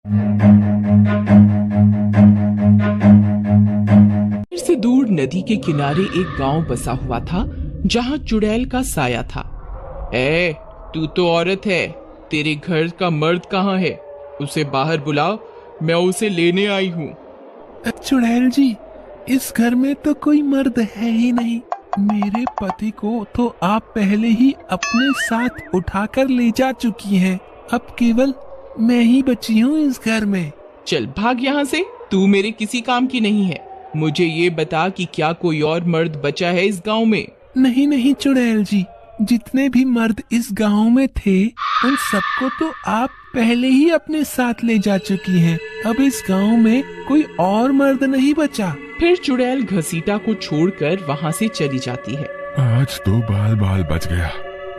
से दूर नदी के किनारे एक गांव बसा हुआ था जहां चुड़ैल का साया था। तू तो औरत है, तेरे घर का मर्द कहाँ है? उसे बाहर बुलाओ, मैं उसे लेने आई हूँ। चुड़ैल जी, इस घर में तो कोई मर्द है ही नहीं। मेरे पति को तो आप पहले ही अपने साथ उठाकर ले जा चुकी हैं। अब केवल मैं ही बची हूँ इस घर में। चल भाग यहाँ से, तू मेरे किसी काम की नहीं है। मुझे ये बता कि क्या कोई और मर्द बचा है इस गांव में? नहीं नहीं चुड़ैल जी, जितने भी मर्द इस गांव में थे उन सबको तो आप पहले ही अपने साथ ले जा चुकी हैं। अब इस गांव में कोई और मर्द नहीं बचा। फिर चुड़ैल घसीटा को छोड़कर वहाँ से चली जाती है। आज तो बाल बाल बच गया,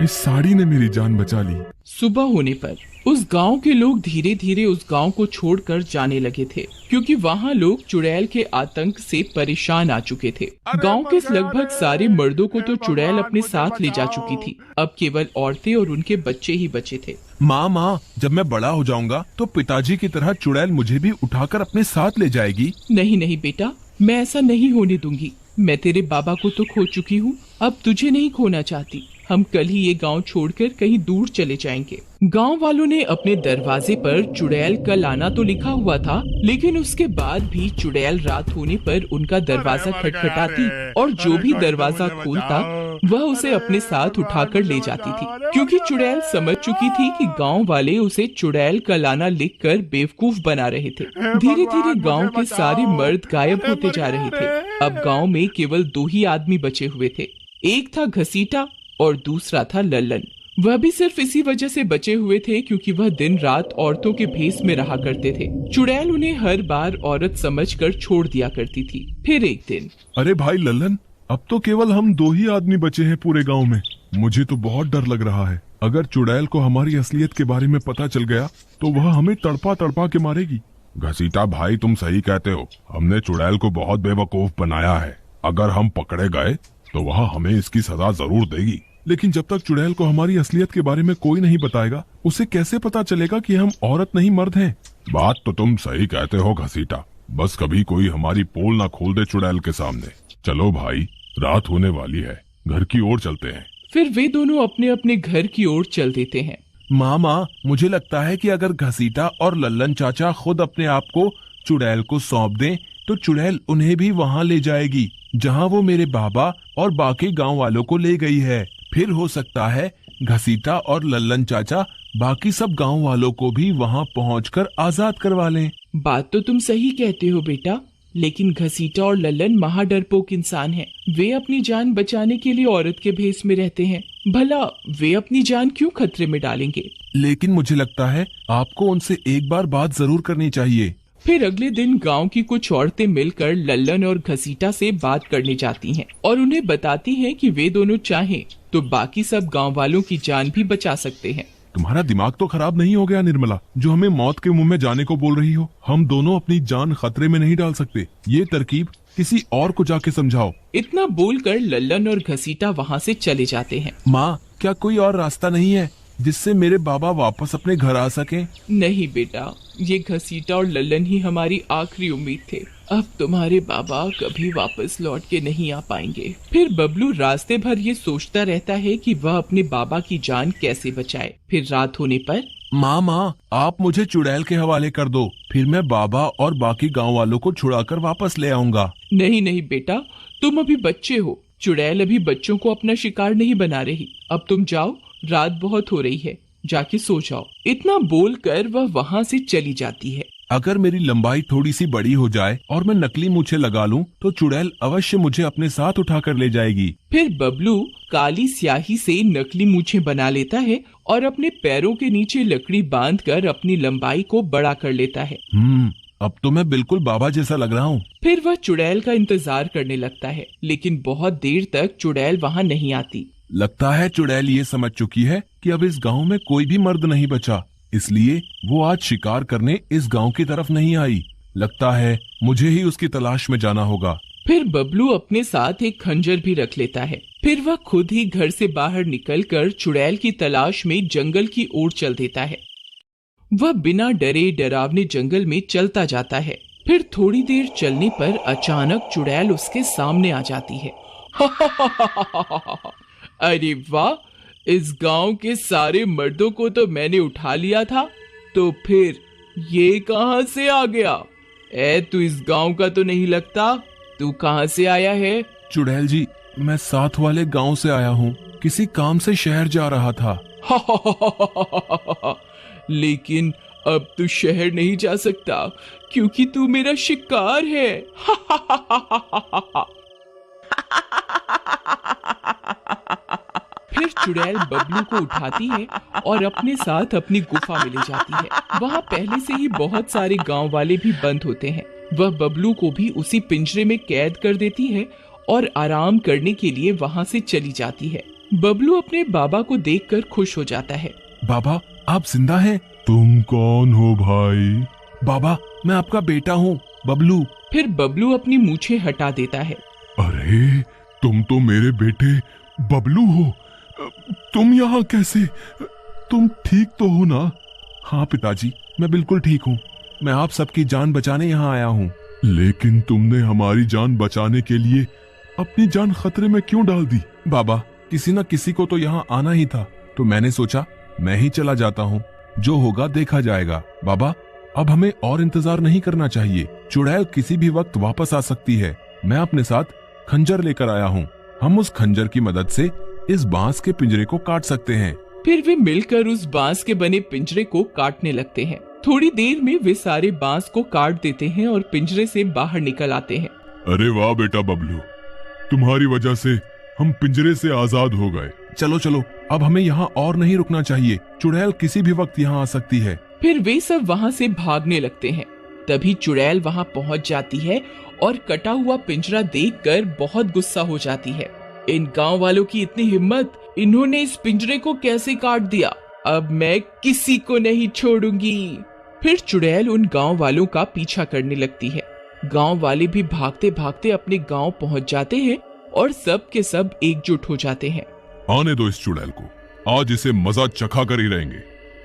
इस साड़ी ने मेरी जान बचा ली। सुबह होने पर उस गांव के लोग धीरे धीरे उस गांव को छोड़कर जाने लगे थे, क्योंकि वहां लोग चुड़ैल के आतंक से परेशान आ चुके थे। गांव के लगभग सारे मर्दों को तो चुड़ैल अपने साथ ले जा चुकी थी। अब केवल औरतें और उनके बच्चे ही बचे थे। माँ, जब मैं बड़ा हो जाऊंगा तो पिताजी की तरह चुड़ैल मुझे भी उठाकर अपने साथ ले जाएगी। नहीं नहीं बेटा, मैं ऐसा नहीं होने दूंगी। मैं तेरे बाबा को तो खो चुकी हूँ, अब तुझे नहीं खोना चाहती। हम कल ही ये गांव छोड़कर कहीं दूर चले जाएंगे। गांव वालों ने अपने दरवाजे पर चुड़ैल कल आना तो लिखा हुआ था, लेकिन उसके बाद भी चुड़ैल रात होने पर उनका दरवाजा खटखटाती और जो भी दरवाजा खोलता वह उसे अपने साथ उठाकर ले जाती थी, क्योंकि चुड़ैल समझ चुकी थी कि गांव वाले उसे चुड़ैल कल आना लिखकर बेवकूफ बना रहे थे। धीरे धीरे गांव के सारे मर्द गायब होते जा रहे थे। अब गांव में केवल 2 ही आदमी बचे हुए थे। एक था घसीटा और दूसरा था लल्लन। वह भी सिर्फ इसी वजह से बचे हुए थे क्योंकि वह दिन रात औरतों के भेष में रहा करते थे। चुड़ैल उन्हें हर बार औरत समझकर छोड़ दिया करती थी। फिर एक दिन, अरे भाई लल्लन, अब तो केवल हम 2 ही आदमी बचे हैं पूरे गांव में। मुझे तो बहुत डर लग रहा है। अगर चुड़ैल को हमारी असलियत के बारे में पता चल गया तो वह हमें तड़पा तड़पा के मारेगी। घसीटा भाई, तुम सही कहते हो। हमने चुड़ैल को बहुत बेवकूफ बनाया है। अगर हम पकड़े गए तो वह हमें इसकी सजा जरूर देगी। लेकिन जब तक चुड़ैल को हमारी असलियत के बारे में कोई नहीं बताएगा, उसे कैसे पता चलेगा कि हम औरत नहीं मर्द हैं? बात तो तुम सही कहते हो घसीटा, बस कभी कोई हमारी पोल ना खोल दे चुड़ैल के सामने। चलो भाई, रात होने वाली है, घर की ओर चलते हैं। फिर वे दोनों अपने अपने घर की ओर चल देते हैं। माँ, मुझे लगता है कि अगर घसीटा और लल्लन चाचा खुद अपने आप को चुड़ैल को सौंप दें तो चुड़ैल उन्हें भी वहाँ ले जाएगी जहाँ वो मेरे बाबा और बाकी गांव वालों को ले गई है। फिर हो सकता है घसीटा और लल्लन चाचा बाकी सब गांव वालों को भी वहां पहुंचकर आजाद करवा लें। बात तो तुम सही कहते हो बेटा, लेकिन घसीटा और लल्लन महाडरपोक इंसान हैं। वे अपनी जान बचाने के लिए औरत के भेष में रहते हैं। भला वे अपनी जान क्यों खतरे में डालेंगे? लेकिन मुझे लगता है आपको उनसे एक बार बात जरूर करनी चाहिए। फिर अगले दिन गांव की कुछ औरतें मिलकर लल्लन और घसीटा से बात करने जाती हैं और उन्हें बताती हैं कि वे दोनों चाहें तो बाकी सब गांव वालों की जान भी बचा सकते हैं। तुम्हारा दिमाग तो खराब नहीं हो गया निर्मला, जो हमें मौत के मुंह में जाने को बोल रही हो? हम दोनों अपनी जान खतरे में नहीं डाल सकते। ये तरकीब किसी और को जाके समझाओ। इतना बोलकर लल्लन और घसीटा वहाँ से चले जाते हैं। माँ, क्या कोई और रास्ता नहीं है जिससे मेरे बाबा वापस अपने घर आ सकें? नहीं बेटा, ये घसीटा और लल्लन ही हमारी आखिरी उम्मीद थे। अब तुम्हारे बाबा कभी वापस लौट के नहीं आ पाएंगे। फिर बबलू रास्ते भर ये सोचता रहता है कि वह अपने बाबा की जान कैसे बचाए। फिर रात होने पर, माँ, आप मुझे चुड़ैल के हवाले कर दो, फिर मैं बाबा और बाकी गांव वालों को छुड़ाकर वापस ले आऊंगा। नहीं नहीं बेटा, तुम अभी बच्चे हो। चुड़ैल अभी बच्चों को अपना शिकार नहीं बना रही। अब तुम जाओ, रात बहुत हो रही है, जाके सो जाओ। इतना बोलकर वह वहाँ से चली जाती है। अगर मेरी लंबाई थोड़ी सी बड़ी हो जाए और मैं नकली मूछें लगा लूं, तो चुड़ैल अवश्य मुझे अपने साथ उठाकर ले जाएगी। फिर बबलू काली स्याही से नकली मूछें बना लेता है और अपने पैरों के नीचे लकड़ी बांधकर अपनी लंबाई को बड़ा कर लेता है। अब तो मैं बिल्कुल बाबा जैसा लग रहा हूँ। फिर वह चुड़ैल का इंतजार करने लगता है, लेकिन बहुत देर तक चुड़ैल वहाँ नहीं आती। लगता है चुड़ैल ये समझ चुकी है कि अब इस गांव में कोई भी मर्द नहीं बचा, इसलिए वो आज शिकार करने इस गांव की तरफ नहीं आई। लगता है मुझे ही उसकी तलाश में जाना होगा। फिर बबलू अपने साथ एक खंजर भी रख लेता है। फिर वह खुद ही घर से बाहर निकलकर चुड़ैल की तलाश में जंगल की ओर चल देता है। वह बिना डरे डरावने जंगल में चलता जाता है। फिर थोड़ी देर चलने पर अचानक चुड़ैल उसके सामने आ जाती है। अरे वाह, इस गांव के सारे मर्दों को तो मैंने उठा लिया था, तो फिर ये कहां से आ गया? तू इस गांव का तो नहीं लगता, तू कहां से आया है? चुड़ैल जी, मैं साथ वाले गांव से आया हूँ, किसी काम से शहर जा रहा था। लेकिन अब तू शहर नहीं जा सकता क्योंकि तू मेरा शिकार है। फिर चुड़ैल बबलू को उठाती है और अपने साथ अपनी गुफा में ले जाती है। वहाँ पहले से ही बहुत सारे गांव वाले भी बंद होते हैं। वह बबलू को भी उसी पिंजरे में कैद कर देती है और आराम करने के लिए वहाँ से चली जाती है। बबलू अपने बाबा को देखकर खुश हो जाता है। बाबा, आप जिंदा हैं? तुम कौन हो भाई? बाबा, मैं आपका बेटा हूँ, बबलू। फिर बबलू अपनी मूछें हटा देता है। अरे, तुम तो मेरे बेटे बबलू हो। तुम यहाँ कैसे? तुम ठीक तो हो ना? हाँ पिताजी, मैं बिल्कुल ठीक हूँ। मैं आप सबकी जान बचाने यहाँ आया हूँ। लेकिन तुमने हमारी जान बचाने के लिए अपनी जान खतरे में क्यों डाल दी? बाबा, किसी न किसी को तो यहाँ आना ही था, तो मैंने सोचा मैं ही चला जाता हूँ, जो होगा देखा जाएगा। बाबा, अब हमें और इंतजार नहीं करना चाहिए। चुड़ैल किसी भी वक्त वापस आ सकती है। मैं अपने साथ खंजर लेकर आया हूँ। हम उस खंजर की मदद से इस बांस के पिंजरे को काट सकते हैं। फिर वे मिलकर उस बांस के बने पिंजरे को काटने लगते हैं। थोड़ी देर में वे सारे बांस को काट देते हैं और पिंजरे से बाहर निकल आते हैं। अरे वाह बेटा बबलू, तुम्हारी वजह से हम पिंजरे से आजाद हो गए। चलो चलो, अब हमें यहाँ और नहीं रुकना चाहिए। चुड़ैल किसी भी वक्त यहाँ आ सकती है। फिर वे सब वहाँ से भागने लगते हैं। तभी चुड़ैल वहाँ पहुँच जाती है और कटा हुआ पिंजरा देखकर बहुत गुस्सा हो जाती है। इन गांव वालों की इतनी हिम्मत, इन्होंने इस पिंजरे को कैसे काट दिया? अब मैं किसी को नहीं छोड़ूंगी। फिर चुड़ैल उन गांव वालों का पीछा करने लगती है। गांव वाले भी भागते भागते अपने गांव पहुंच जाते हैं और सब के सब एकजुट हो जाते हैं। आने दो इस चुड़ैल को, आज इसे मजा चखा कर ही रहेंगे।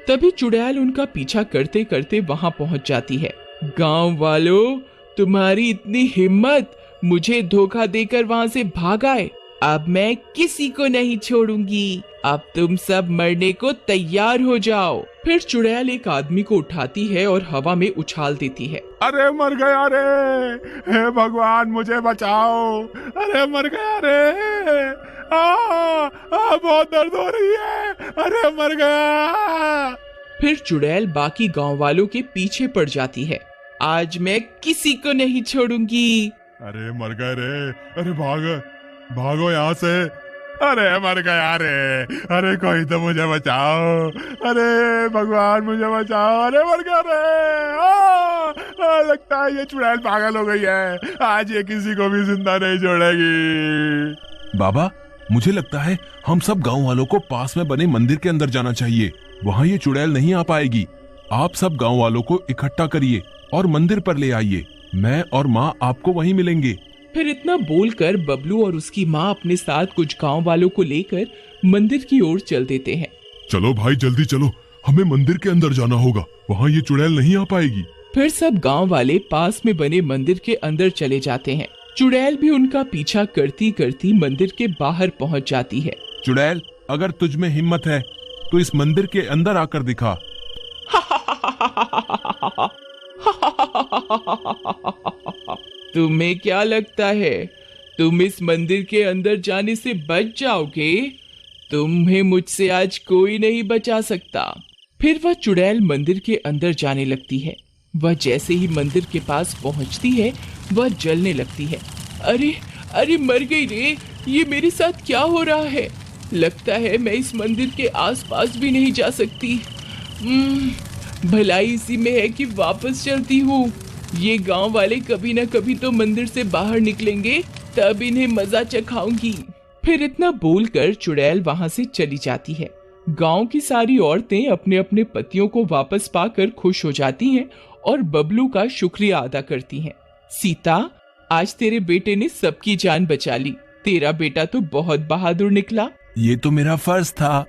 तभी चुड़ैल उनका पीछा करते करते वहां पहुंच जाती है। गांव वालों, तुम्हारी इतनी हिम्मत, मुझे धोखा देकर वहां से भाग आए। अब मैं किसी को नहीं छोड़ूंगी। अब तुम सब मरने को तैयार हो जाओ। फिर चुड़ैल एक आदमी को उठाती है और हवा में उछाल देती है। अरे मर गया रे, हे भगवान मुझे बचाओ। अरे मर गया रे, बहुत दर्द हो रही है। अरे मर गया। फिर चुड़ैल बाकी गांव वालों के पीछे पड़ जाती है। आज मैं किसी को नहीं छोड़ूंगी। अरे मर गए रे, अरे भागो यहाँ से। अरे मर गया रे, अरे कोई तो मुझे बचाओ। अरे भगवान मुझे बचाओ। अरे मर गया रे। लगता है ये चुड़ैल पागल हो गई है, आज ये किसी को भी जिंदा नहीं छोड़ेगी। बाबा, मुझे लगता है हम सब गांव वालों को पास में बने मंदिर के अंदर जाना चाहिए। वहाँ ये चुड़ैल नहीं आ पाएगी। आप सब गांव वालों को इकट्ठा करिए और मंदिर पर ले आइए। मैं और माँ आपको वहीं मिलेंगे। फिर इतना बोलकर बबलू और उसकी माँ अपने साथ कुछ गांव वालों को लेकर मंदिर की ओर चल देते हैं। चलो भाई जल्दी चलो, हमें मंदिर के अंदर जाना होगा, वहाँ ये चुड़ैल नहीं आ पाएगी। फिर सब गांव वाले पास में बने मंदिर के अंदर चले जाते हैं। चुड़ैल भी उनका पीछा करती करती मंदिर के बाहर पहुंच जाती है। चुड़ैल, अगर तुझ में हिम्मत है तो इस मंदिर के अंदर आकर दिखा। तुम्हें क्या लगता है तुम इस मंदिर के अंदर जाने से बच जाओगे? तुम्हें मुझसे आज कोई नहीं बचा सकता। फिर वह चुड़ैल मंदिर के अंदर जाने लगती है। वह जैसे ही मंदिर के पास पहुंचती है, वह जलने लगती है। अरे अरे मर गई रे, ये मेरे साथ क्या हो रहा है? लगता है मैं इस मंदिर के आसपास भी नहीं जा सकती। भलाई इसी में है कि वापस चलती हूँ। ये गांव वाले कभी न कभी तो मंदिर से बाहर निकलेंगे, तब इन्हें मजा चखाऊंगी। फिर इतना बोलकर चुड़ैल वहां से चली जाती है। गांव की सारी औरतें अपने अपने पतियों को वापस पाकर खुश हो जाती हैं और बबलू का शुक्रिया अदा करती हैं। सीता, आज तेरे बेटे ने सबकी जान बचा ली। तेरा बेटा तो बहुत बहादुर निकला। ये तो मेरा फर्ज था।